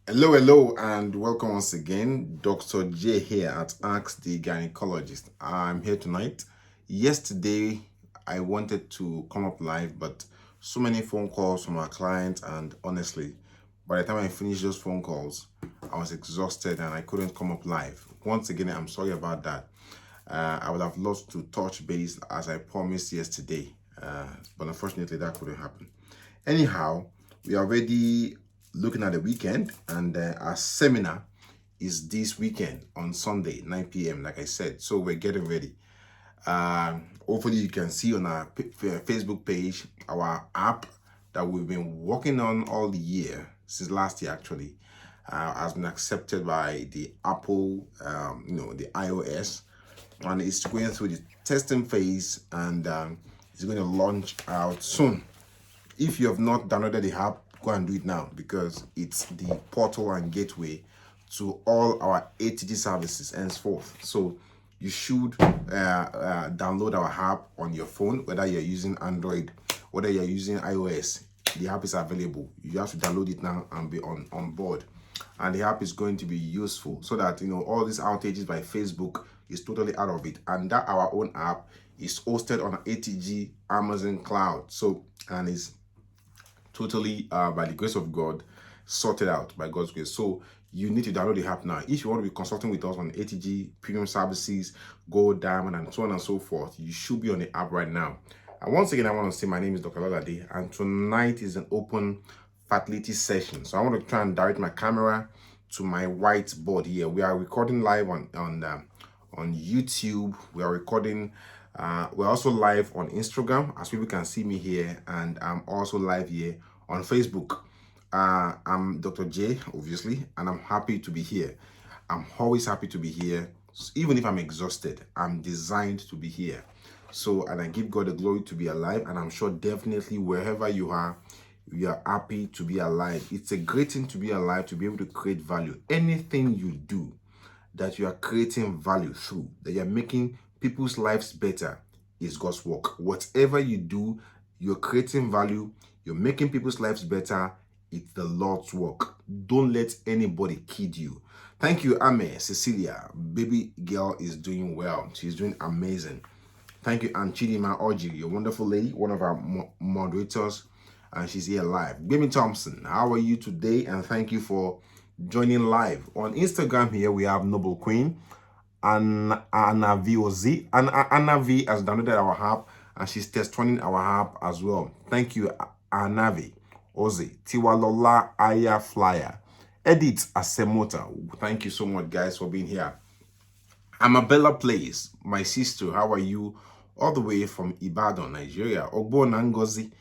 Hello, and welcome once again. Dr. J here at AsktheGynaecologist. I'm here tonight. Yesterday, I wanted to come up live, but so many phone calls from our clients, and honestly, by the time I finished those phone calls, I was exhausted and I couldn't come up live. Once again, I'm sorry about that. I would have loved to touch base as I promised yesterday, but unfortunately, that couldn't happen. Anyhow, we are already looking at the weekend, and our seminar is this weekend on Sunday, 9 p.m. Like I said, so we're getting ready. Hopefully, you can see on our Facebook page our app that we've been working on all the year since last year. Actually, has been accepted by the Apple, the iOS, and it's going through the testing phase, and it's going to launch out soon. If you have not downloaded the app, go and do it now, because it's the portal and gateway to all our ATG services henceforth. So you should download our app on your phone, whether you're using Android, whether you're using iOS. The app is available. You have to download it now and be on board. And the app is going to be useful so that all these outages by Facebook is totally out of it. And that our own app is hosted on ATG Amazon Cloud. So, and is totally by the grace of God sorted out by God's grace. So you need to download the app now. If you want to be consulting with us on ATG premium services, gold, diamond, and so on and so forth, you should be on the app right now. And once again, I want to say my name is Dr. Alalade, and tonight is an open fertility session. So I want to try and direct my camera to my whiteboard here. We are recording live on YouTube. We are recording. We're also live on Instagram, as people can see me here, and I'm also live here on Facebook. I'm Dr. J, obviously, and I'm happy to be here. I'm always happy to be here, even if I'm exhausted. I'm designed to be here. So, and I give God the glory to be alive, and I'm sure definitely wherever you are happy to be alive. It's a great thing to be alive, to be able to create value. Anything you do that you are creating value through, that you're making people's lives better, is God's work. Whatever you do, you're creating value, you're making people's lives better, it's the Lord's work. Don't let anybody kid you. Thank you, Ame, Cecilia. Baby girl is doing well. She's doing amazing. Thank you, Aunt Chidima Oji, you're a wonderful lady, one of our moderators, and she's here live. Gabby Thompson, how are you today? And thank you for joining live. On Instagram here, we have Noble Queen, Anna V O Z. Anna V has downloaded our app, and she's test running our app as well. Thank you, Anna V Ozi. Tiwalola Aya Flyer. Edit Asemota. Thank you so much, guys, for being here. Amabella Place, my sister, how are you? All the way from Ibadan, Nigeria. Ogbo Nangozi.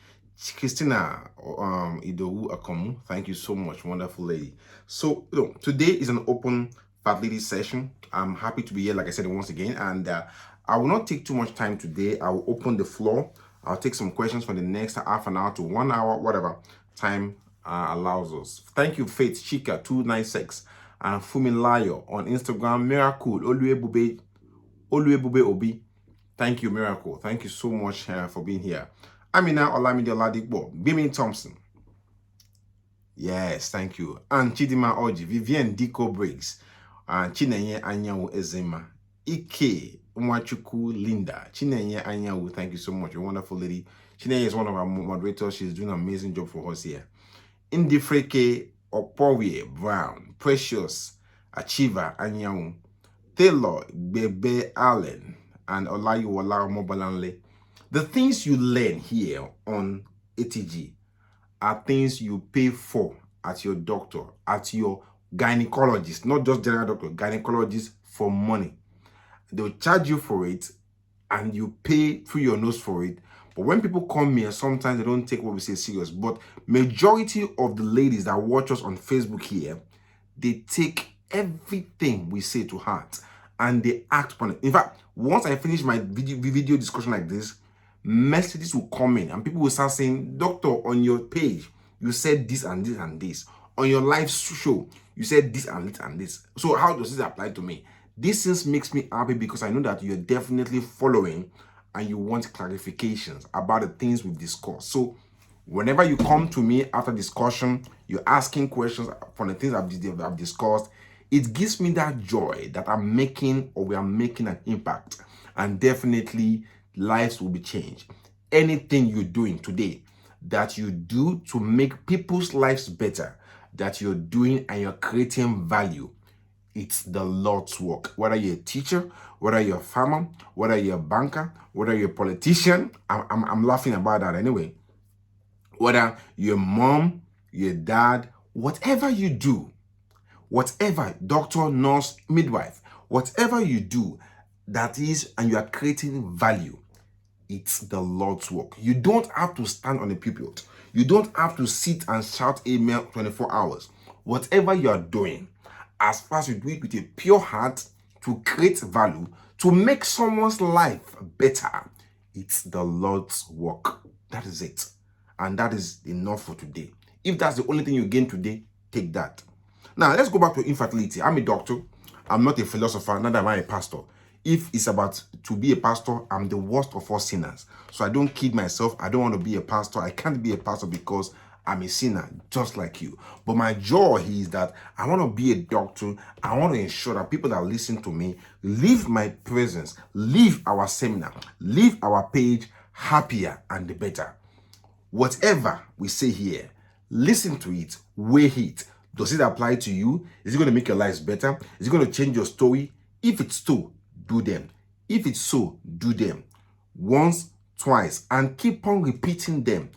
Christina Idowu Akomu, thank you so much, wonderful lady. So, today is an open fertility session. I'm happy to be here, like I said, once again, and I will not take too much time today. I will open the floor. I'll take some questions for the next half an hour to 1 hour, whatever time allows us. Thank you, Faith Chika 296 and Fumilayo on Instagram. Miracle Oluebube Obi. Thank you, Miracle. Thank you so much for being here. Amina Olamide Oladipo, Bimi Thompson. Yes, thank you. And Chidima Oji, Vivienne Diko Briggs, and Chinenye Anyawu Ezema, Ike Mwachuku Linda, Chinenye Anyawu, thank you so much. You're a wonderful lady. Chinenye is one of our moderators. She's doing an amazing job for us here. Indifreke Opowie Brown, Precious Achiever Anyawu, Taylor Bebe Allen, and Olayiwola Mobalanle. The things you learn here on ATG are things you pay for at your doctor, at your gynecologist, not just general doctor, gynecologist, for money. They'll charge you for it and you pay through your nose for it. But when people come here, sometimes they don't take what we say serious. But majority of the ladies that watch us on Facebook here, they take everything we say to heart and they act upon it. In fact, once I finish my video discussion like this, messages will come in and people will start saying, Doctor, on your page, you said this and this and this. On your live show, you said this and this and this. So how does this apply to me? This things makes me happy because I know that you're definitely following and you want clarifications about the things we've discussed. So Whenever you come to me after discussion, you're asking questions from the things I've discussed, it gives me that joy that I'm making, or we are making, an impact. And definitely lives will be changed. Anything you're doing today that you do to make people's lives better, that you're doing and you're creating value, it's the Lord's work. Whether you're a teacher, whether you're a farmer, whether you're a banker, whether you're a politician, I'm laughing about that anyway. Whether you're a mom, your dad, whatever you do, whatever, doctor, nurse, midwife, whatever you do, that is, and you are creating value, it's the Lord's work. You don't have to stand on a pulpit. You don't have to sit and shout amen 24 hours. Whatever you are doing, as far as you do it with a pure heart to create value, to make someone's life better, it's the Lord's work. That is it. And that is enough for today. If that's the only thing you gain today, take that. Now, let's go back to infertility. I'm a doctor. I'm not a philosopher, neither am I a pastor. If it's about to be a pastor, I'm the worst of all sinners. So I don't kid myself. I don't want to be a pastor. I can't be a pastor because I'm a sinner, just like you. But my joy is that I want to be a doctor. I want to ensure that people that listen to me leave my presence, leave our seminar, leave our page happier and better. Whatever we say here, listen to it, weigh it. Does it apply to you? Is it going to make your lives better? Is it going to change your story? If it's so, do them. If it's so, do them. Once, twice, and keep on repeating them.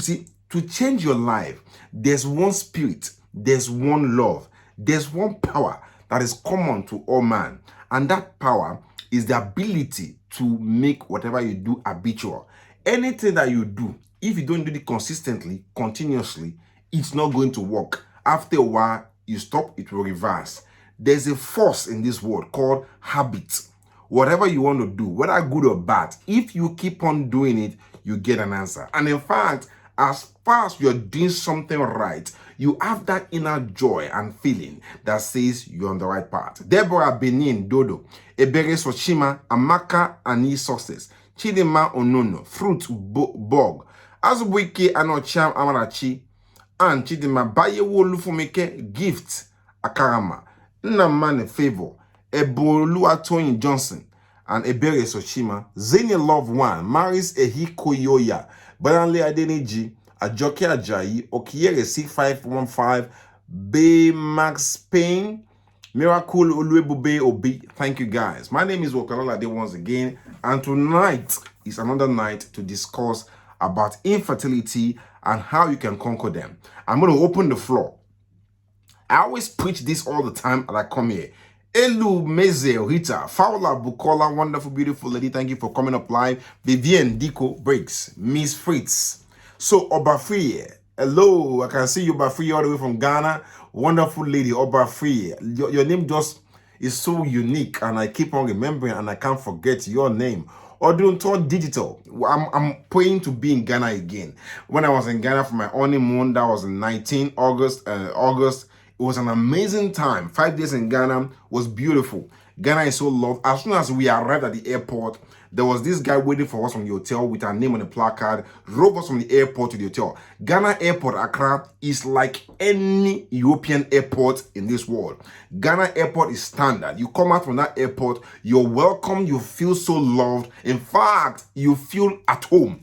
See, to change your life, there's one spirit, there's one love, there's one power that is common to all man. And that power is the ability to make whatever you do habitual. Anything that you do, if you don't do it consistently, continuously, it's not going to work. After a while, you stop, it will reverse. There's a force in this world called habit. Whatever you want to do, whether good or bad, if you keep on doing it, you get an answer. And in fact, as far as you're doing something right, you have that inner joy and feeling that says you're on the right path. Deborah Benin Dodo, Ebere Sochima, Amaka Ani Success, Chidima Onono, Fruit Bog, Azubuike Anocham Amarachi, and Chidima Bayewo Lufumeke, Gift Akarama, Nnamane Favor, Eboluatoyin Johnson, and Ebere Sochima, Zeni Love One, Maris Ehikoyoya, Balanle Adeniji, Ajoke Ajayi, Okiere C515, Bay Max Payne, Miracle Oluebube Obi. Thank you guys. My name is Dr Alalade once again, and tonight is another night to discuss about infertility and how you can conquer them. I'm going to open the floor. I always preach this all the time as I come here. Elu Meze Rita, Fowler Bukola, wonderful, beautiful lady. Thank you for coming up live. Vivienne Diko Breaks, Miss Fritz. So Obafrie, hello, I can see you Obafrie all the way from Ghana. Wonderful lady, Obafrie. Your name just is so unique, and I keep on remembering, and I can't forget your name. Odunto Digital. I'm praying to be in Ghana again. When I was in Ghana for my honeymoon, that was in 19 August. It was an amazing time. 5 days in Ghana was beautiful. Ghana is so loved. As soon as we arrived at the airport, there was this guy waiting for us from the hotel with our name on the placard, drove us from the airport to the hotel. Ghana Airport, Accra, is like any European airport in this world. Ghana Airport is standard. You come out from that airport, you're welcome, you feel so loved. In fact, you feel at home.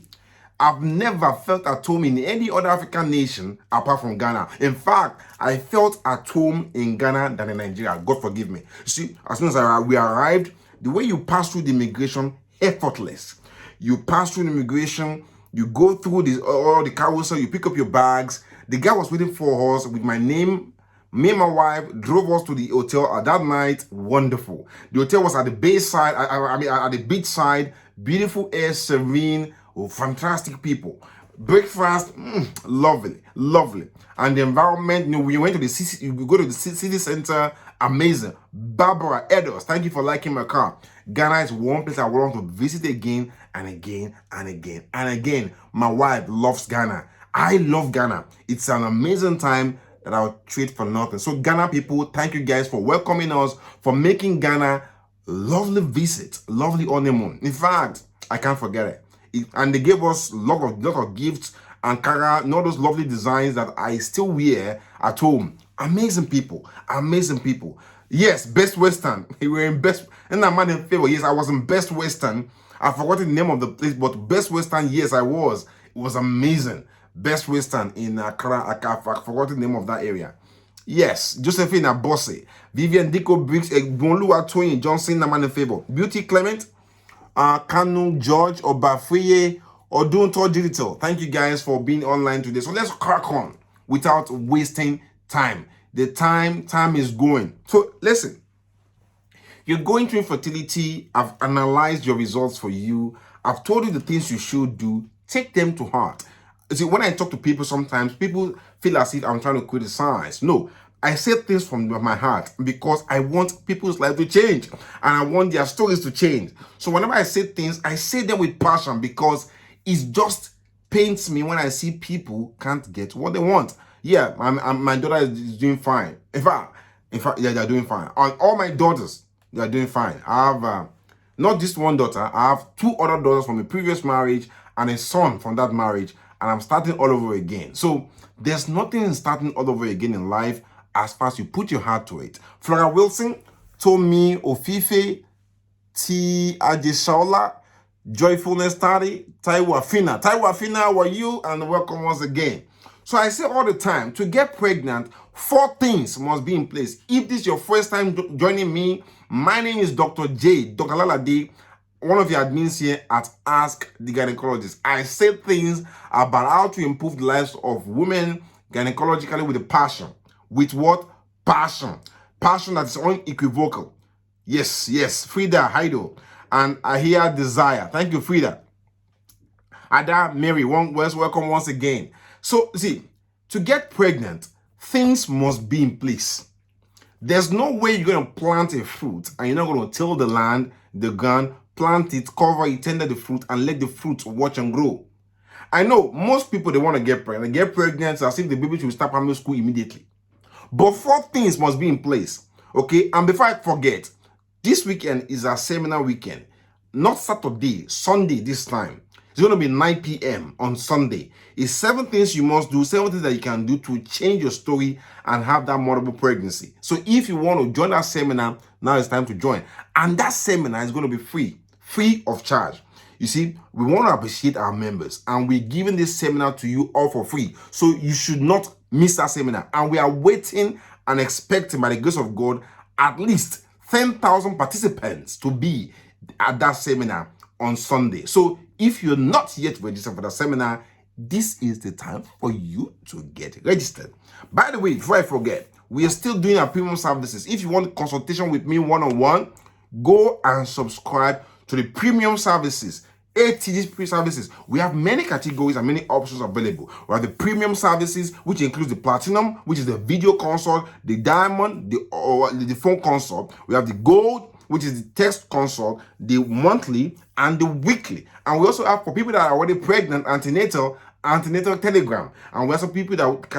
I've never felt at home in any other African nation apart from Ghana. In fact, I felt at home in Ghana than in Nigeria. God forgive me. See, as soon as we arrived, the way you pass through the immigration, effortless. You pass through the immigration, you go through all the carousel, you pick up your bags. The guy was waiting for us with my name. Me and my wife drove us to the hotel that night. Wonderful. The hotel was at the bay side, at the beach side. Beautiful air, serene. Oh, fantastic people. Breakfast, lovely, lovely. And the environment, we went to the city, you go to the city center, amazing. Barbara Edos, thank you for liking my car. Ghana is one place I want to visit again and again and again and again. My wife loves Ghana. I love Ghana. It's an amazing time that I'll trade for nothing. So Ghana people, thank you guys for welcoming us, for making Ghana lovely visit, lovely honeymoon. In fact, I can't forget it. And they gave us a lot of gifts Ankara, and all those lovely designs that I still wear at home. Amazing people, amazing people. Yes, Best Western. We were in Best, and I'm not in favor. Yes, I was in Best Western. I've forgotten the name of the place, but Best Western, yes, I was. It was amazing. Best Western in Accra. I've forgotten the name of that area. Yes, Josephine Abose, Vivian Diko Briggs, Egbonlua Twain, Johnson, I'm in favor. Beauty Clement, Kanu, George, Obafuye, Odunto Digital. Thank you guys for being online today. So let's crack on without wasting time. The time is going. So listen, you're going through infertility. I've analyzed your results for you. I've told you the things you should do. Take them to heart. See, when I talk to people, sometimes people feel as if I'm trying to criticize. No, I say things from my heart because I want people's life to change and I want their stories to change. So whenever I say things, I say them with passion because it just pains me when I see people can't get what they want. Yeah, my daughter is doing fine. In fact, yeah, they're doing fine. All my daughters, they're doing fine. I have not just one daughter. I have two other daughters from a previous marriage and a son from that marriage. And I'm starting all over again. So there's nothing in starting all over again in life as far as you put your heart to it. Flora Wilson, Tomi Ofife, T. Ajeshaola, Joyfulness Tari, Taiwo Afina. Taiwo Afina, how are you? And welcome once again. So I say all the time, to get pregnant, 4 things must be in place. If this is your first time joining me, my name is Dr. Alalade, one of the admins here at Ask the Gynecologist. I say things about how to improve the lives of women gynecologically with a passion. With what? Passion. Passion that is unequivocal. Yes. Frida Haido. And I hear desire. Thank you, Frida. Ada Mary, welcome once again. So, see, to get pregnant, things must be in place. There's no way you're going to plant a fruit and you're not going to till the land, the ground, plant it, cover it, tender the fruit, and let the fruit watch and grow. I know most people, they want to get pregnant. They get pregnant as if the baby should start primary school immediately. But 4 things must be in place, okay? And before I forget, this weekend is our seminar weekend. Not Saturday, Sunday this time. It's going to be 9 p.m. on Sunday. It's 7 things you must do, 7 things that you can do to change your story and have that multiple pregnancy. So if you want to join that seminar, now it's time to join. And that seminar is going to be free of charge. You see, we want to appreciate our members and we're giving this seminar to you all for free. So you should not miss that seminar. And we are waiting and expecting, by the grace of God, at least 10,000 participants to be at that seminar on Sunday. So if you're not yet registered for the seminar, this is the time for you to get registered. By the way, before I forget, we are still doing our premium services. If you want consultation with me one-on-one, go and subscribe to the premium services. ATG services. We have many categories and many options available. We have the premium services, which includes the platinum, which is the video consult, the diamond, the phone consult. We have the gold, which is the text consult, the monthly, and the weekly. And we also have, for people that are already pregnant, antenatal telegram. And we have some people that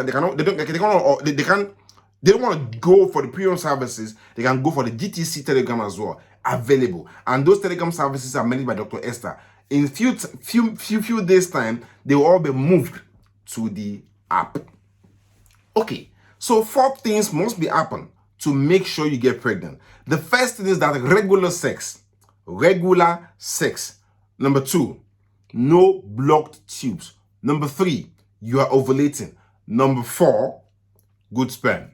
they don't want to go for the premium services. They can go for the GTC telegram as well, available. And those telegram services are managed by Dr. Esther. In few days time, they will all be moved to the app. Okay, so 4 things must be happen to make sure you get pregnant. The first thing is that regular sex. Number 2, no blocked tubes. Number 3, you are ovulating. Number 4, good sperm.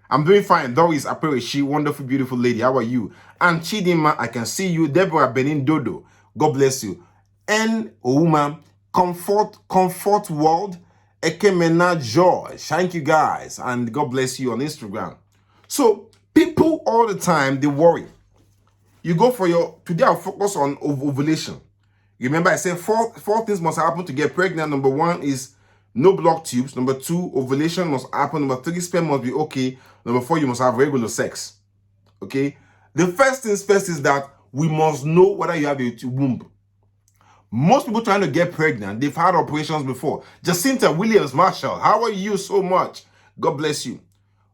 I'm doing fine. Doris Apereshi, wonderful, beautiful lady. How are you? And Chidima, I can see you. Deborah Benin Dodo, God bless you. And Ouma, Comfort World, Ekemena Joy. Thank you guys. And God bless you on Instagram. So people all the time, they worry. You go for today I'll focus on ovulation. Remember I said 4 things must happen to get pregnant. Number 1 is no blocked tubes. Number 2, ovulation must happen. Number 3, sperm must be okay. Number 4, you must have regular sex. Okay? The first things first is that we must know whether you have a womb. Most people trying to get pregnant, they've had operations before. Jacinta Williams Marshall, how are you so much? God bless you.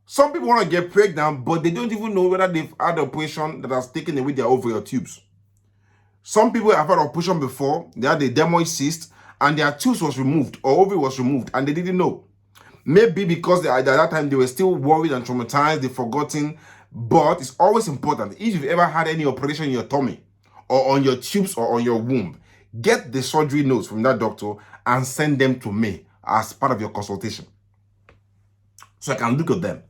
Some people want to get pregnant, but they don't even know whether they've had an operation that has taken away their ovarian tubes. Some people have had an operation before. They had a dermoid cyst, and their tubes was removed or ovary was removed and they didn't know. Maybe because at that time they were still worried and traumatized, they've forgotten. But it's always important, if you've ever had any operation in your tummy or on your tubes or on your womb, get the surgery notes from that doctor and send them to me as part of your consultation, so I can look at them.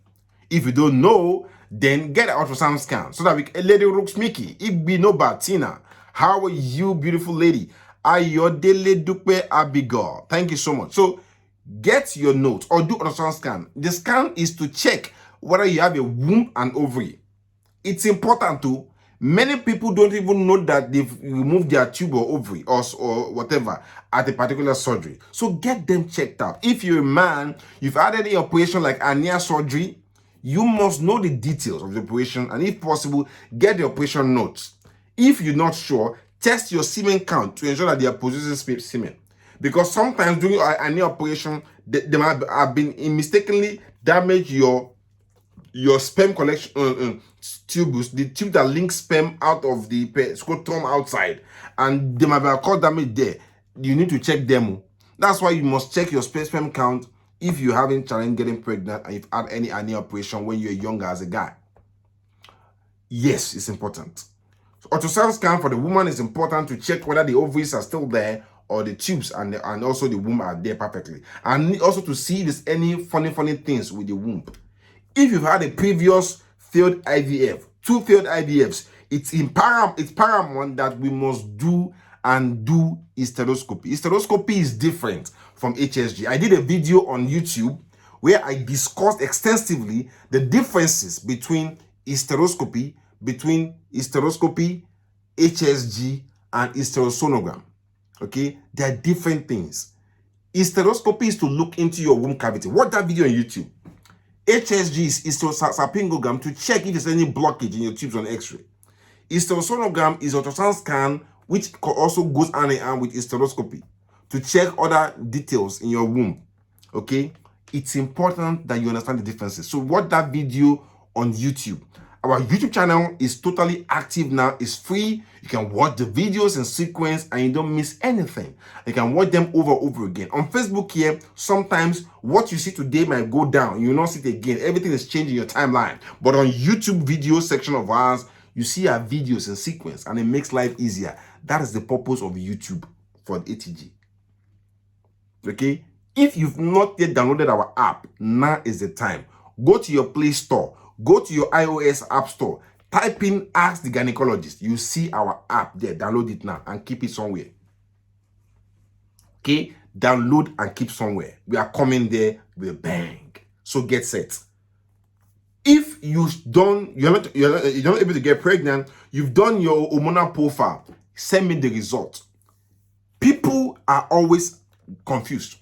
If you don't know, then get an ultrasound scan so that we can. Lady Rooks Mickey, Igbi no Batina. How are you, beautiful lady? Ayodele Dupe Abigail. Thank you so much. So get your notes or do ultrasound scan. The scan is to check whether you have a womb and ovary. It's important to. Many people don't even know that they've removed their tube or ovary or whatever at a particular surgery. So get them checked out. If you're a man, you've had any operation like hernia surgery, you must know the details of the operation, and if possible, get the operation notes. If you're not sure, test your semen count to ensure that they are producing semen. Because sometimes during any operation, they might have been mistakenly damaged your sperm collection tubes, the tube that links sperm out of the scrotum outside, and they might have caused damage there. You need to check them. That's why you must check your sperm count if you haven't challenged getting pregnant and you've had any operation when you're younger as a guy. Yes, it's important. So ultrasound scan for the woman is important to check whether the ovaries are still there or the tubes and also the womb are there perfectly, and also to see if there's any funny things with the womb. If you've had a previous failed IVF, 2 failed IVFs, it's paramount that we must do hysteroscopy. Hysteroscopy is different from HSG. I did a video on YouTube where I discussed extensively the differences between hysteroscopy, HSG, and hysterosonogram. Okay, they are different things. Hysteroscopy is to look into your womb cavity. Watch that video on YouTube. HSG is hysterosalpingogram to check if there's any blockage in your tubes on X-ray. Hysterosonogram is ultrasound scan, which also goes hand in hand with hysteroscopy to check other details in your womb. Okay, it's important that you understand the differences. So watch that video on YouTube. Our YouTube channel is totally active now. It's free. You can watch the videos in sequence and you don't miss anything. You can watch them over again. On Facebook here, sometimes what you see today might go down. You will not see it again. Everything is changing your timeline. But on YouTube video section of ours, you see our videos in sequence and it makes life easier. That is the purpose of YouTube for the ATG. Okay? If you've not yet downloaded our app, now is the time. Go to your Play Store. Go to your iOS App Store. Type in Ask the Gynecologist. You see our app there. Download it now and keep it somewhere. Okay? Download and keep somewhere. We are coming there with a bang. So get set. If you're not able to get pregnant, you've done your hormonal profile, send me the result. People are always confused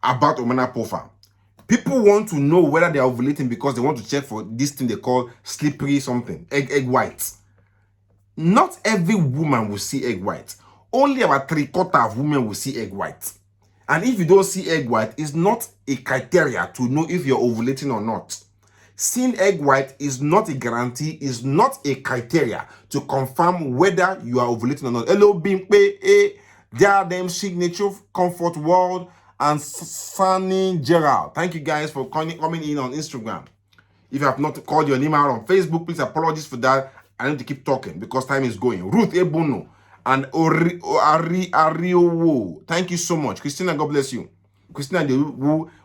about hormonal profile. People want to know whether they are ovulating because they want to check for this thing they call slippery something, egg whites. Not every woman will see egg whites. Only about 3/4 of women will see egg whites. And if you don't see egg white, it's not a criteria to know if you're ovulating or not. Seeing egg white is not a guarantee, is not a criteria to confirm whether you are ovulating or not. Hello, Bimpe, Diadem Signature, Comfort World, and Fanny Gerald. Thank you guys for coming in on Instagram. If you have not called your name out on Facebook, please apologize for that. I need to keep talking because time is going. Ruth Ebono and Ariowo. Thank you so much. Christina, God bless you. Christina,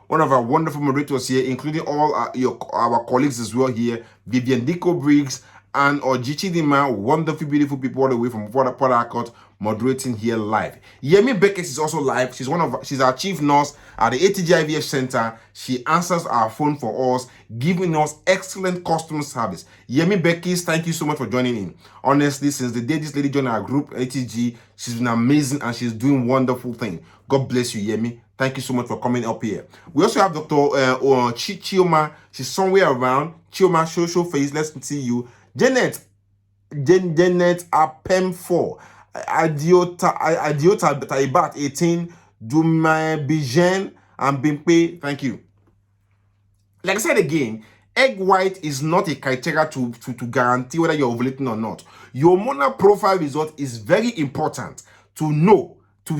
one of our wonderful moderators here, including all our colleagues as well here. Vivian Dico Briggs and Ojichi Dima, wonderful, beautiful people all the way from Port Harcourt, moderating here live. Yemi Beckett is also live. She's our chief nurse at the ATG IVF Center. She answers our phone for us, giving us excellent customer service. Yemi Beckett, thank you so much for joining in. Honestly, since the day this lady joined our group, ATG, she's been amazing and she's doing wonderful things. God bless you, Yemi. Thank you so much for coming up here. We also have Dr. Chioma. She's somewhere around. Chioma, show face. Let's see you. Janet Apem 4. Adiota Taibat 18. Dumai Bijen and Bimpe. Thank you. Like I said again, egg white is not a criteria to guarantee whether you're ovulating or not. Your hormonal profile result is very important to know, to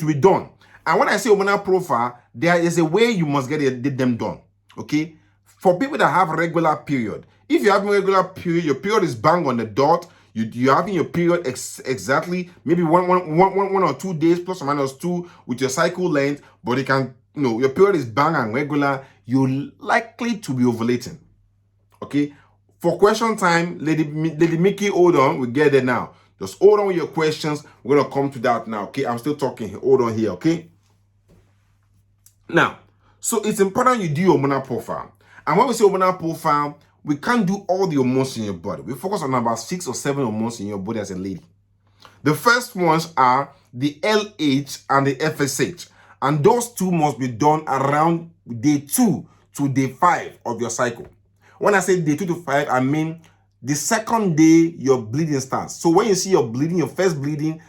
be done. And when I say hormonal profile, there is a way you must get them done. Okay? For people that have regular period, if you're having regular period, your period is bang on the dot, you're having your period exactly, maybe one or 2 days plus or minus 2 with your cycle length, but you can, your period is bang and regular, you're likely to be ovulating. Okay? For question time, Lady Mickey, hold on, we get there now. Just hold on with your questions. We're gonna come to that now. Okay, I'm still talking. Hold on here. Okay. Now, so it's important you do your hormonal profile. And when we say hormonal profile, we can't do all the hormones in your body. We focus on about 6 or 7 hormones in your body as a lady. The first ones are the LH and the FSH. And those two must be done around day 2 to day 5 of your cycle. When I say day 2 to 5, I mean the second day your bleeding starts. So when you see your bleeding, your first bleeding,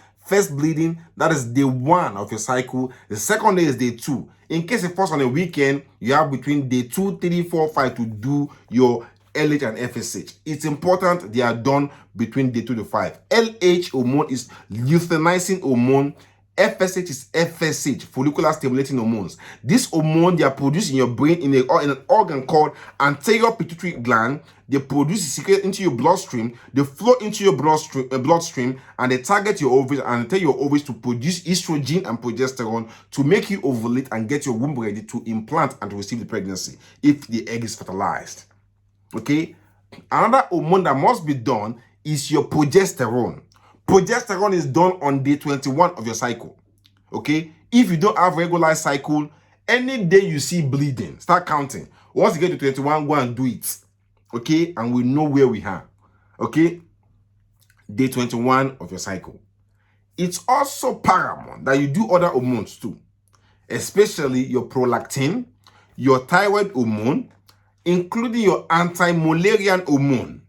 that is day 1 of your cycle. The second day is day 2. In case it falls on a weekend, you have between day 2, 3, 4, 5 to do your LH and FSH. It's important they are done between day 2 to 5. LH hormone is luteinizing hormone. FSH is FSH, follicular stimulating hormones. This hormone, they are produced in your brain in an organ called anterior pituitary gland. They produce, secret into your bloodstream. They flow into your bloodstream, and they target your ovaries and tell your ovaries to produce estrogen and progesterone to make you ovulate and get your womb ready to implant and to receive the pregnancy if the egg is fertilized. Okay? Another hormone that must be done is your progesterone. Progesterone is done on day 21 of your cycle. Okay? If you don't have regular cycle, any day you see bleeding, start counting. Once you get to 21, go and do it. Okay? And we know where we are. Okay? Day 21 of your cycle. It's also paramount that you do other hormones too, especially your prolactin, your thyroid hormone, including your anti-Mullerian hormone.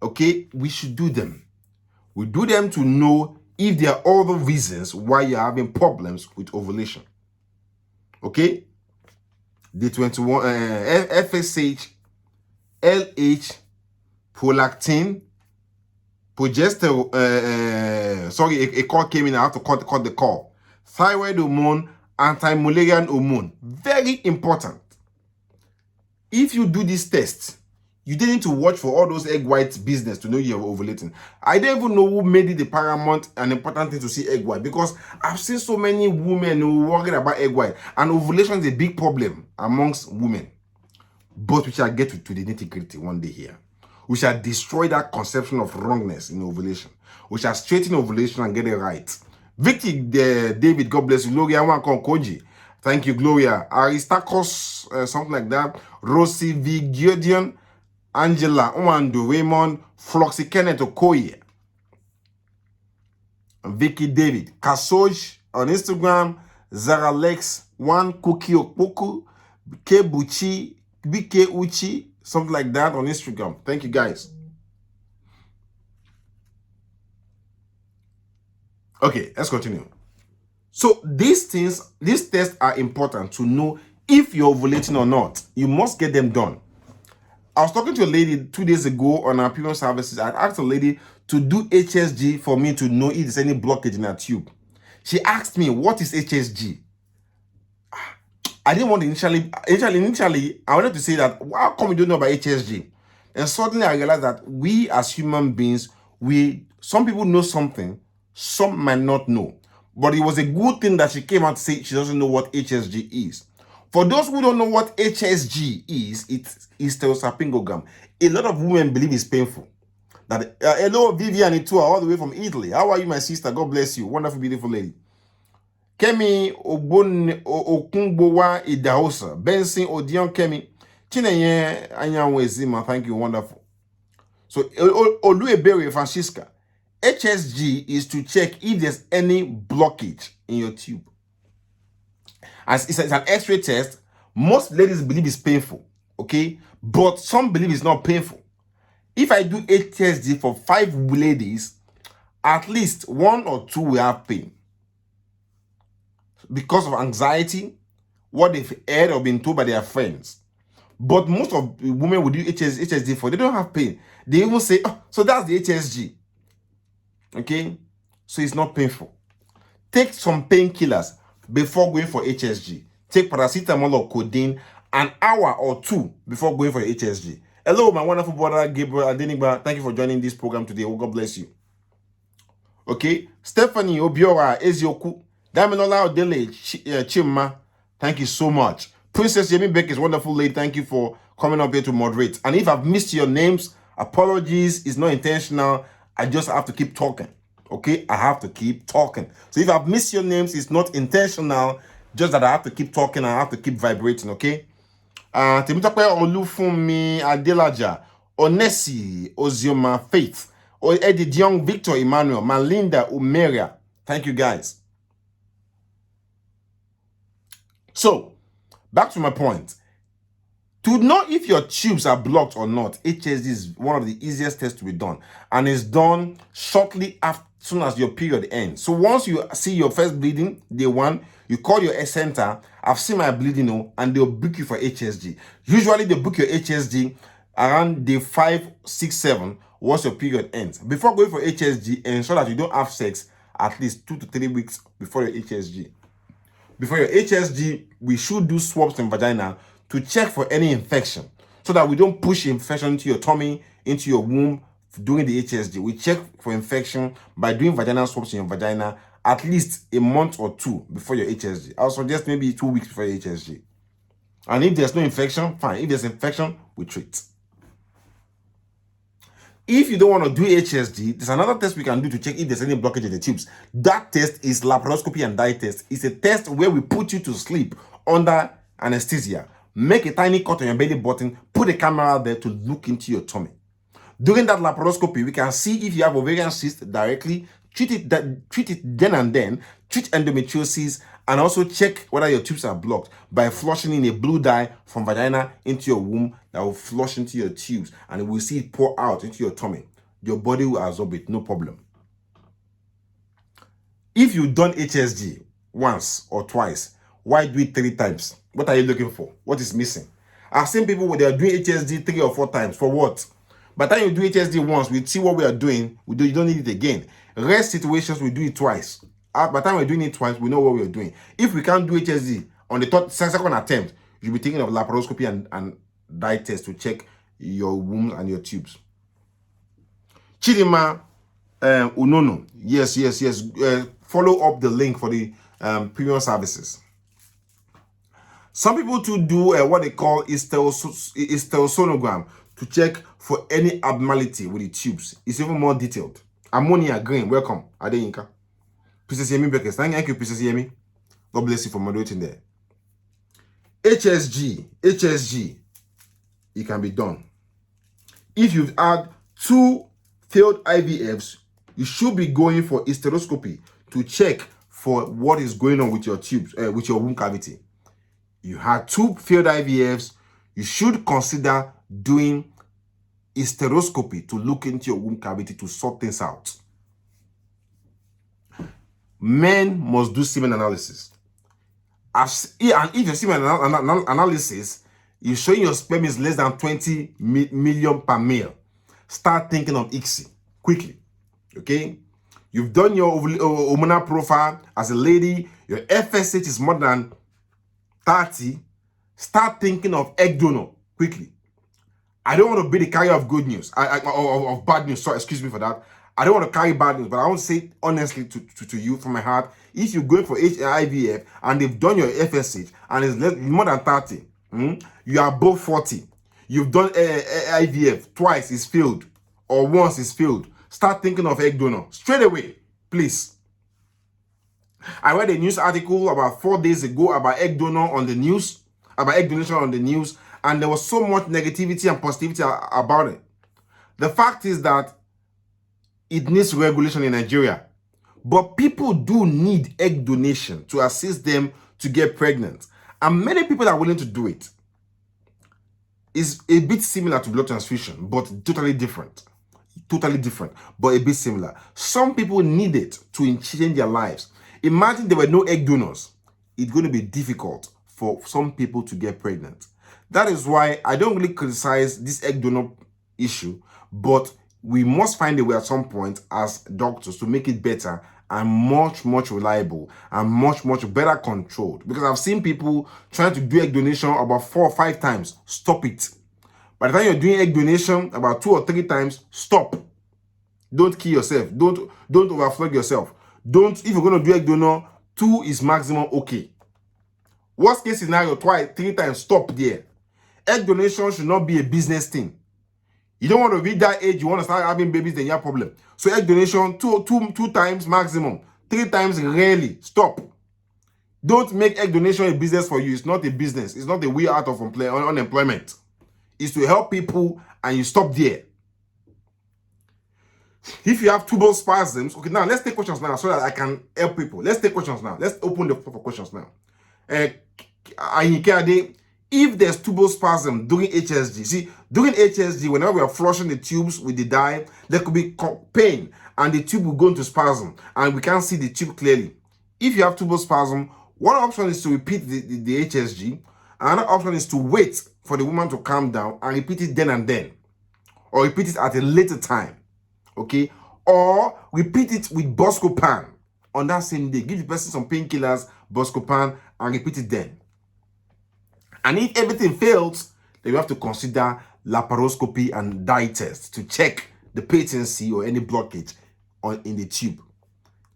Okay? We should do them. We do them to know if there are other reasons why you're having problems with ovulation. Okay? Day 21, FSH, LH, prolactin, progesterone, sorry, a call came in, I have to cut the call. Thyroid hormone, anti-Mullerian hormone. Very important. If you do this test, you didn't need to watch for all those egg white business to know you're ovulating. I don't even know who made it the paramount and important thing to see egg white, because I've seen so many women who are worried about egg white, and ovulation is a big problem amongst women. But we shall get to the nitty-gritty one day here. We shall destroy that conception of wrongness in ovulation. We shall straighten ovulation and get it right. Vicky, David, God bless you. Gloria Wankonkoji. Thank you, Gloria. Aristakos, something like that. Rosie V. Gideon. Angela Oando, Raymond, Floxy Kenneth Okoye, Vicky David, Kasoj on Instagram, Zara Lex, One Cookie Okpoku, Kebuchi, BK Uchi, something like that on Instagram. Thank you guys. Okay, let's continue. So these tests are important to know if you're ovulating or not. You must get them done. I was talking to a lady 2 days ago on our premium services. I asked a lady to do HSG for me to know if there's any blockage in her tube. She asked me, what is HSG? I didn't want to initially, I wanted to say that, how come you don't know about HSG? And suddenly I realized that we as human beings, some people know something, some might not know. But it was a good thing that she came out to say she doesn't know what HSG is. For those who don't know what HSG is, it's hysterosalpingogram. A lot of women believe it's painful. That hello, Vivian Itua, all the way from Italy. How are you, my sister? God bless you. Wonderful, beautiful lady. Kemi Okungbowa Idahosa. Benson Odion Kemi. Chineye Anyanwezima. Thank you. Wonderful. So, Oluebere Francisca. HSG is to check if there's any blockage in your tube. As it's an X-ray test, most ladies believe it's painful, okay? But some believe it's not painful. If I do HSG for 5 ladies, at least 1 or 2 will have pain. Because of anxiety, what they've heard or been told by their friends. But most of the women will do HSG for, they don't have pain. They even say, oh, so that's the HSG. Okay? So it's not painful. Take some painkillers. before going for HSG. Take paracetamol or codeine an hour or two before going for HSG. Hello, my wonderful brother Gabriel Adenigba. Thank you for joining this program today. Oh, God bless you. Okay, Stephanie Obiora Ezioku, Damilola Odele Chima. Thank you so much. Princess Yemi Beck is wonderful lady. Thank you for coming up here to moderate. And if I've missed your names, apologies. It's not intentional. I just have to keep talking. Okay, I have to keep talking. So if I've missed your names, it's not intentional. Just that I have to keep talking. I have to keep vibrating. Okay. Temitope Olufunmi Adelaja, Onesi Ozioma Faith, Edith Young, Victor Emmanuel, Malinda Umeria. Thank you guys. So, back to my point. To know if your tubes are blocked or not, HSG is one of the easiest tests to be done, and it's done shortly after, soon as your period ends. So once you see your first bleeding, day one, you call your center. I've seen my bleeding, and they'll book you for HSG. Usually they book your HSG around day 5, 6, 7 once your period ends. Before going for HSG, ensure that you don't have sex at least 2 to 3 weeks before your HSG. Before your HSG, we should do swabs in vagina to check for any infection, so that we don't push infection into your tummy, into your womb during the HSG. We check for infection by doing vaginal swabs in your vagina at least a month or 2 before your HSG. I'll suggest maybe 2 weeks before your HSG. And if there's no infection, fine. If there's infection, we treat. If you don't want to do HSG, there's another test we can do to check if there's any blockage in the tubes. That test is laparoscopy and dye test. It's a test where we put you to sleep under anesthesia. Make a tiny cut on your belly button, put a camera there to look into your tummy. During that laparoscopy, we can see if you have ovarian cyst directly, treat it then and then, treat endometriosis, and also check whether your tubes are blocked by flushing in a blue dye from vagina into your womb that will flush into your tubes, and we'll see it pour out into your tummy. Your body will absorb it, no problem. If you've done HSG once or twice, why do it 3 times? What are you looking for? What is missing? I've seen people where they are doing HSG 3 or 4 times. For what? By the time you do HSG once, we see what we are doing. You don't need it again. Rest situations, we do it twice. By the time we're doing it twice, we know what we're doing. If we can't do HSG on the second attempt, you'll be thinking of laparoscopy and dye test to check your womb and your tubes. Chidima Unono. Yes. Follow up the link for the premium services. Some people too do what they call hysterosonogram to check for any abnormality with the tubes. It's even more detailed. Ammonia Green, welcome. Adeyinka. Princess Yemi Beckers. Thank you, Princess Yemi. God bless you for moderating there. HSG, it can be done. If you've had 2 failed IVFs, you should be going for hysteroscopy to check for what is going on with your tubes, with your womb cavity. You had 2 failed IVFs, you should consider doing hysteroscopy to look into your womb cavity to sort things out. Men must do semen analysis. And if your semen analysis is showing your sperm is less than 20 million per male, start thinking of ICSI quickly. Okay? You've done your hormonal profile as a lady, your FSH is more than 30, start thinking of egg donor quickly. I don't want to be the carrier of good news, of bad news. Sorry, excuse me for that. I don't want to carry bad news, but I want to say it honestly to you from my heart. If you're going for IVF and they've done your FSH and it's more than 30, you are above 40, you've done IVF twice, it's failed, or once it's failed, start thinking of egg donor straight away, please. I read a news article about 4 days ago about egg donor on the news, about egg donation on the news, and there was so much negativity and positivity about it. The fact is that it needs regulation in Nigeria, but people do need egg donation to assist them to get pregnant, and many people are willing to do it. It's a bit similar to blood transfusion, but totally different, but a bit similar. Some people need it to change their lives. Imagine there were no egg donors. It's going to be difficult for some people to get pregnant. That is why I don't really criticize this egg donor issue, but we must find a way at some point as doctors to make it better and much reliable and much better controlled. Because I've seen people trying to do egg donation about 4 or 5 times. Stop it. By the time you're doing egg donation about 2 or 3 times, stop. Don't kill yourself. Don't overflog yourself. If you're going to do egg donor, 2 is maximum okay. Worst case scenario, 2, 3 times, stop there. Egg donation should not be a business thing. You don't want to reach that age, you want to start having babies, then you have problem. So egg donation, two times maximum. 3 times rarely. Stop. Don't make egg donation a business for you. It's not a business. It's not a way out of unemployment. It's to help people, and you stop there. If you have tubal spasms, okay, now let's take questions now so that I can help people. Let's take questions now. Let's open the floor for questions now. If there's tubal spasm during HSG, see, during HSG, whenever we are flushing the tubes with the dye, there could be pain and the tube will go into spasm and we can't see the tube clearly. If you have tubal spasm, one option is to repeat the HSG. Another option is to wait for the woman to calm down and repeat it then and then, or repeat it at a later time, okay? Or repeat it with Buscopan on that same day. Give the person some painkillers, Buscopan, and repeat it then. And if everything fails, then you have to consider laparoscopy and dye test to check the patency or any blockage in the tube.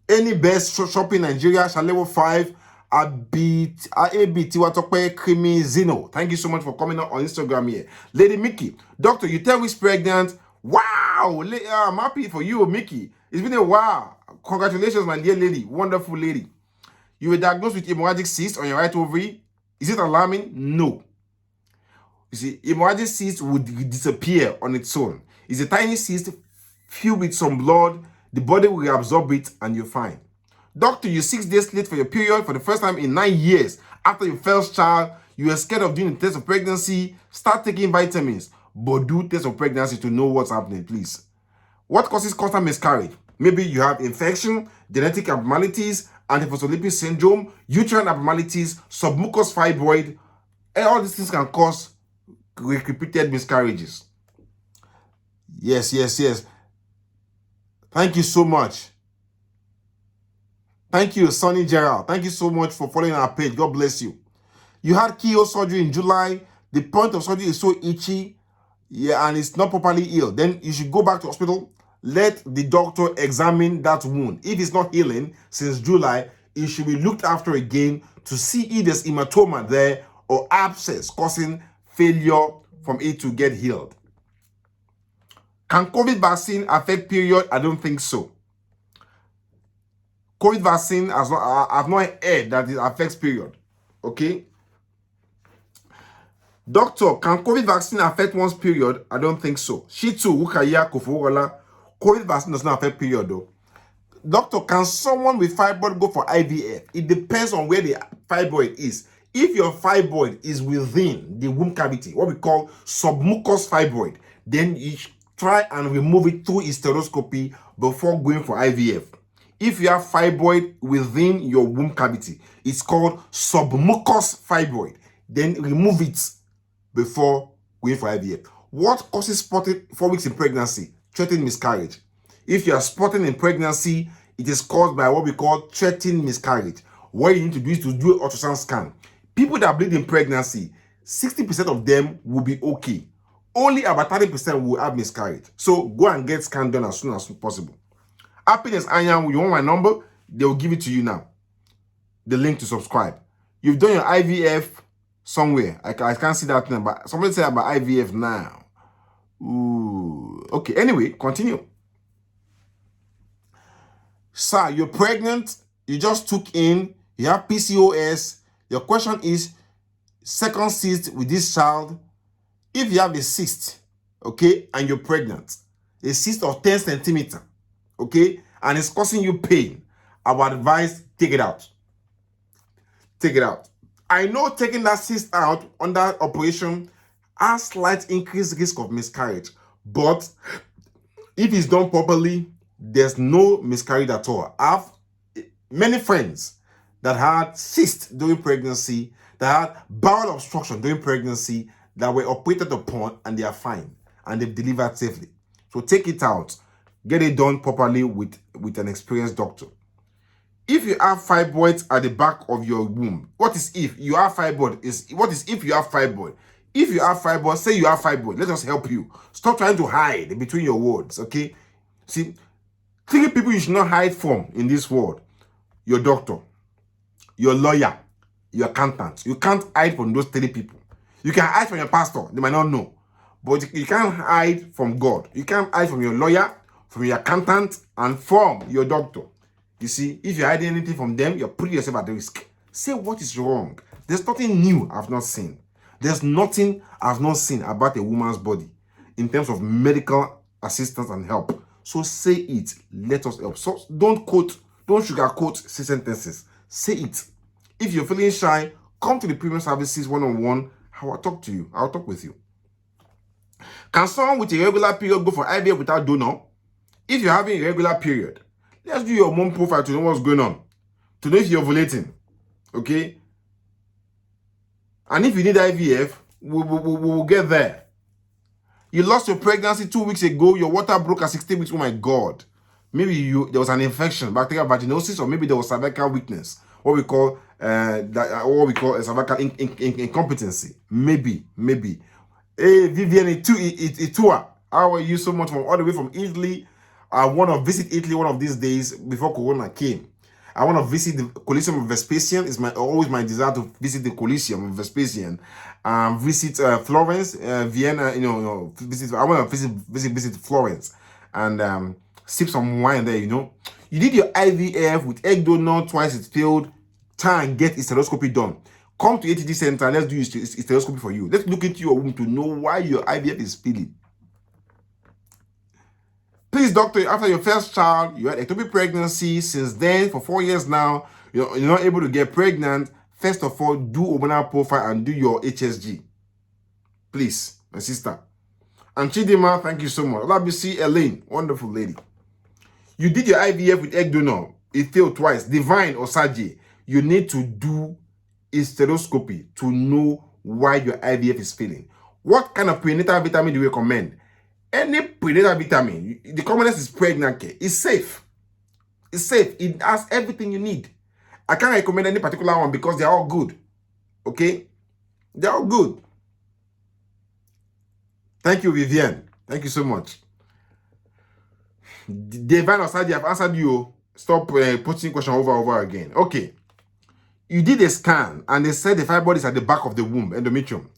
Any best shop in Nigeria, level 5, Abetiwatope Creamy Zeno. Thank you so much for coming on Instagram here. Lady Mickey, doctor, you 10 weeks pregnant. Wow, I'm happy for you, Mickey. It's been a while. Congratulations, my dear lady. Wonderful lady. You were diagnosed with hemorrhagic cyst on your right ovary. Is it alarming? No. You see, hemorrhagic cyst would disappear on its own. It's a tiny cyst filled with some blood. The body will reabsorb it and you're fine. Doctor, you're 6 days late for your period for the first time in 9 years. After your first child, you are scared of doing a test of pregnancy. Start taking vitamins, but do test of pregnancy to know what's happening, please. What causes constant miscarriage? Maybe you have infection, genetic abnormalities, antiphospholipid syndrome, uterine abnormalities, submucous fibroid, and all these things can cause repeated miscarriages. Yes. Thank you so much. Thank you, Sonny Gerald. Thank you so much for following our page. God bless you. You had keyhole surgery in July. The point of surgery is so itchy, and it's not properly healed. Then you should go back to hospital. Let the doctor examine that wound. If it's not healing since July, it should be looked after again to see if there's hematoma there or abscess causing failure from it to get healed. Can COVID vaccine affect period? I don't think so. COVID vaccine, I've not heard that it affects period. Okay? Doctor, can COVID vaccine affect one's period? I don't think so. Shitu, Ukaya, Kofuwala, COVID vaccine does not affect period though. Doctor, can someone with fibroid go for IVF? It depends on where the fibroid is. If your fibroid is within the womb cavity, what we call submucous fibroid, then you try and remove it through hysteroscopy before going for IVF. If you have fibroid within your womb cavity, it's called submucous fibroid. Then remove it before going for IVF. What causes spotting 4 weeks in pregnancy? Threatened miscarriage. If you are spotting in pregnancy, it is caused by what we call threatened miscarriage. What you need to do is to do an ultrasound scan. People that bleed in pregnancy, 60% of them will be okay. Only about 30% will have miscarriage. So go and get scan done as soon as possible. Happiness Anyam, you want my number? They will give it to you now. The link to subscribe. You've done your IVF somewhere. I can't see that thing, but somebody said about IVF now. Ooh. Okay, anyway, continue. Sir, you're pregnant, you just took in, you have PCOS. Your question is, second cyst with this child. If you have a cyst, okay, and you're pregnant, a cyst of 10 centimeters, okay, and it's causing you pain, I would advise take it out. Take it out. I know taking that cyst out under operation has slight increased risk of miscarriage, but if it's done properly, there's no miscarriage at all. I have many friends that had cysts during pregnancy, that had bowel obstruction during pregnancy, that were operated upon and they are fine and they've delivered safely. So take it out. Get it done properly with an experienced doctor. If you have fibroids at the back of your womb, what is if you have fibroid? What is if you have fibroid? If you have fibroid, say you have fibroid, let us help you. Stop trying to hide between your words, okay? See, 3 people you should not hide from in this world: your doctor, your lawyer, your accountant. You can't hide from those 3 people. You can hide from your pastor, they might not know, but you can't hide from God. You can't hide from your lawyer, from your accountant, and from your doctor. You see, if you're hiding anything from them, you're putting yourself at risk. Say what is wrong. There's nothing new I've not seen. There's nothing I've not seen about a woman's body in terms of medical assistance and help. So say it. Let us help. So don't sugarcoat sentences. Say it. If you're feeling shy, come to the premium services one-on-one. I'll talk to you. I'll talk with you. Can someone with a regular period go for IVF without donor? If you're having a regular period, let's do your mom profile to know what's going on, to know if you're ovulating, okay? And if you need IVF, we'll get there. You lost your pregnancy 2 weeks ago, your water broke at 16 weeks, oh my God. Maybe there was an infection, bacterial vaginosis, or maybe there was cervical weakness, what we call a cervical incompetency. Maybe. Hey, Vivian Itua, how are you so much from all the way from Italy? I want to visit Italy one of these days before Corona came. I want to visit the Coliseum of Vespasian. It's always my desire to visit the Coliseum of Vespasian. Visit Florence, Vienna. I want to visit Florence and sip some wine there. You did your IVF with egg donor twice. It failed. Try and get hysteroscopy done. Come to ATG Center. Let's do hysteroscopy for you. Let's look into your womb to know why your IVF is failing. Please, doctor, after your first child, you had ectopic pregnancy. Since then, for 4 years now, you're not able to get pregnant. First of all, do hormonal profile and do your HSG. Please, my sister. And Chidima, thank you so much. LBC Elaine, wonderful lady. You did your IVF with egg donor. It failed twice. Divine or Saji, you need to do hysteroscopy to know why your IVF is failing. What kind of prenatal vitamin do you recommend? Any prenatal vitamin, the commonest is pregnant care. It's safe. It's safe. It has everything you need. I can't recommend any particular one because they're all good. Okay? They're all good. Thank you, Vivian. Thank you so much. Devine Osadi, I've answered you. Stop putting question over again. Okay. You did a scan and they said the fibroid is at the back of the womb, endometrium.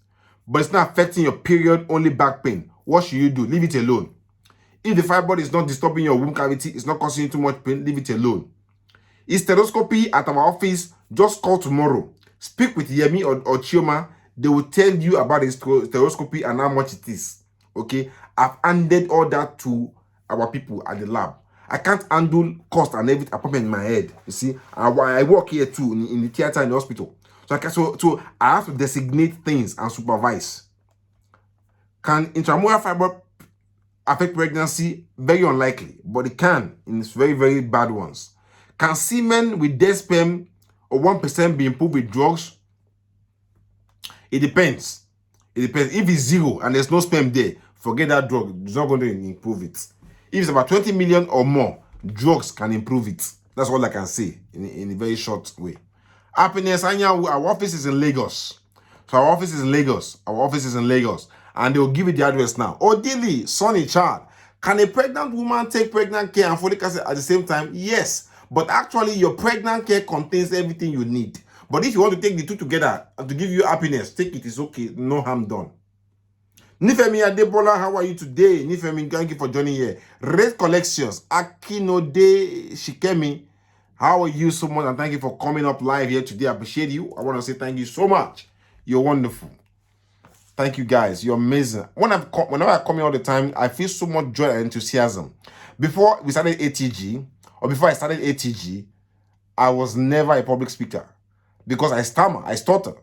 But it's not affecting your period, only back pain. What should you do? Leave it alone. If the fibroid is not disturbing your womb cavity, it's not causing you too much pain, leave it alone. Hysteroscopy at our office, just call tomorrow. Speak with Yemi or Chioma. They will tell you about the hysteroscopy and how much it is. Okay? I've handed all that to our people at the lab. I can't handle cost and every appointment in my head. You see, I work here too in the theater in the hospital. So I have to designate things and supervise. Can intramural fibroid affect pregnancy? Very unlikely, but it can in its very, very bad ones. Can semen with dead sperm or 1% be improved with drugs? It depends. It depends. If it's 0 and there's no sperm there, forget that drug. It's not going to improve it. If it's about 20 million or more, drugs can improve it. That's all I can say in a very short way. Happiness, Anya, our office is in Lagos. So our office is in Lagos. Our office is in Lagos. And they will give you the address now. Odili, Sonny Child. Can a pregnant woman take pregnant care and folic acid at the same time? Yes. But actually, your pregnant care contains everything you need. But if you want to take the two together and to give you happiness, take it. It's okay. No harm done. Nifemi Adebola, how are you today? Nifemi, thank you for joining here. Red Collections, Akinode Shikemi, how are you so much? And thank you for coming up live here today. I appreciate you. I want to say thank you so much. You're wonderful. Thank you guys. You're amazing. Whenever I come here all the time, I feel so much joy and enthusiasm. Before we started ATG, or before I started ATG, I was never a public speaker because I stammer, I stutter,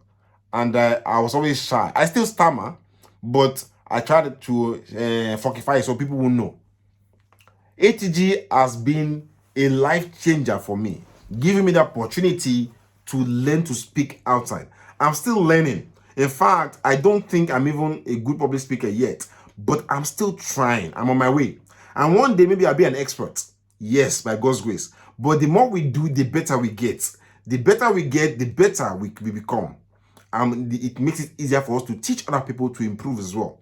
and I was always shy. I still stammer, but I tried to fortify so people will know. ATG has been a life changer for me, giving me the opportunity to learn to speak outside. I'm still learning. In fact, I don't think I'm even a good public speaker yet, but I'm still trying. I'm on my way. And one day, maybe I'll be an expert. Yes, by God's grace. But the more we do, the better we get. The better we get, the better we become. It makes it easier for us to teach other people to improve as well.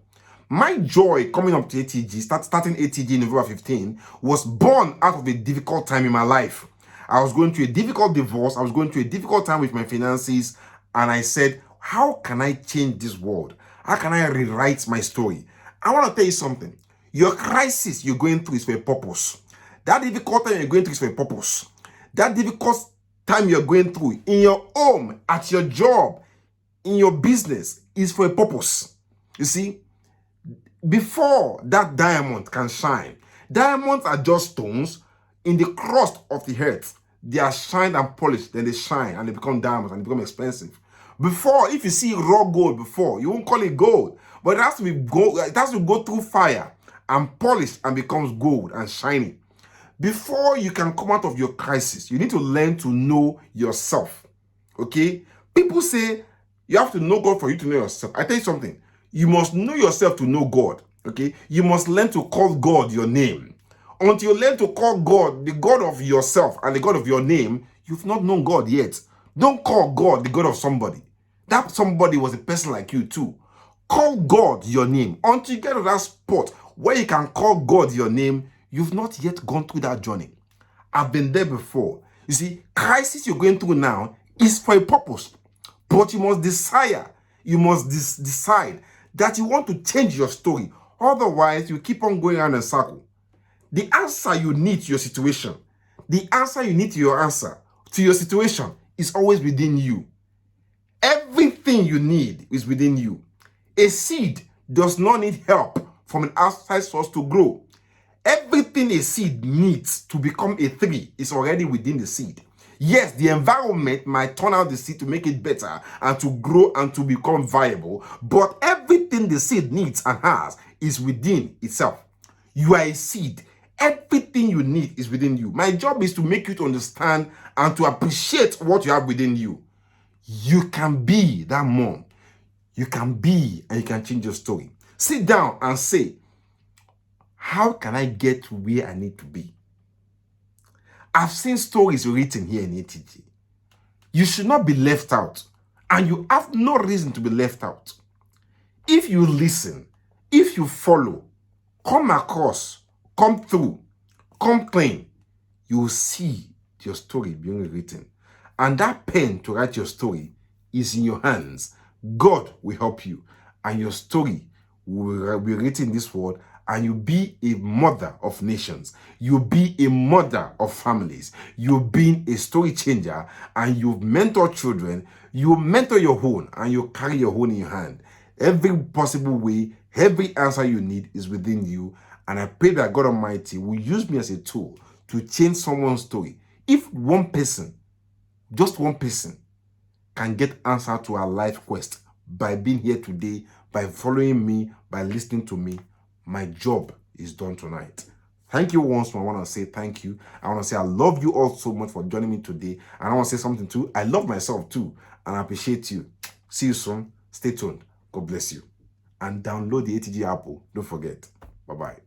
My joy coming up to ATG, starting ATG in November 15, was born out of a difficult time in my life. I was going through a difficult divorce. I was going through a difficult time with my finances. And I said, how can I change this world? How can I rewrite my story? I want to tell you something. Your crisis you're going through is for a purpose. That difficult time you're going through is for a purpose. That difficult time you're going through in your home, at your job, in your business is for a purpose. You see, before that diamond can shine, diamonds are just stones in the crust of the earth. They are shined and polished, then they shine and they become diamonds and they become expensive. Before, if you see raw gold before, you won't call it gold, but it has to be gold. It has to go through fire and polished and becomes gold and shiny. Before you can come out of your crisis, you need to learn to know yourself. Okay? People say you have to know God for you to know yourself. I tell you something. You must know yourself to know God. Okay? You must learn to call God your name. Until you learn to call God the God of yourself and the God of your name, you've not known God yet. Don't call God the God of somebody. That somebody was a person like you too. Call God your name. Until you get to that spot where you can call God your name, you've not yet gone through that journey. I've been there before. You see, crisis you're going through now is for a purpose. But you must decide that you want to change your story. Otherwise, you keep on going around in a circle. The answer you need to your situation, the answer you need to your situation is always within you. Everything you need is within you. A seed does not need help from an outside source to grow. Everything a seed needs to become a tree is already within the seed. Yes, the environment might turn out the seed to make it better and to grow and to become viable, but everything the seed needs and has is within itself. You are a seed. Everything you need is within you. My job is to make you to understand and to appreciate what you have within you. You can be that mom. You can be and you can change your story. Sit down and say, how can I get to where I need to be? I've seen stories written here in ATG. You should not be left out, and you have no reason to be left out. If you listen, if you follow, come across, come through, come clean, you will see your story being written. And that pen to write your story is in your hands. God will help you, and your story will be written in this world, and you'll be a mother of nations. You'll be a mother of families. You've been a story changer, and you've mentored children. You mentor your own, and you carry your own in your hand. Every possible way, every answer you need is within you. And I pray that God Almighty will use me as a tool to change someone's story. If one person, just one person, can get answer to our life quest by being here today, by following me, by listening to me, my job is done tonight. Thank you once more. I want to say thank you. I want to say I love you all so much for joining me today. And I want to say something too. I love myself too. And I appreciate you. See you soon. Stay tuned. God bless you. And download the ATG app. Don't forget. Bye-bye.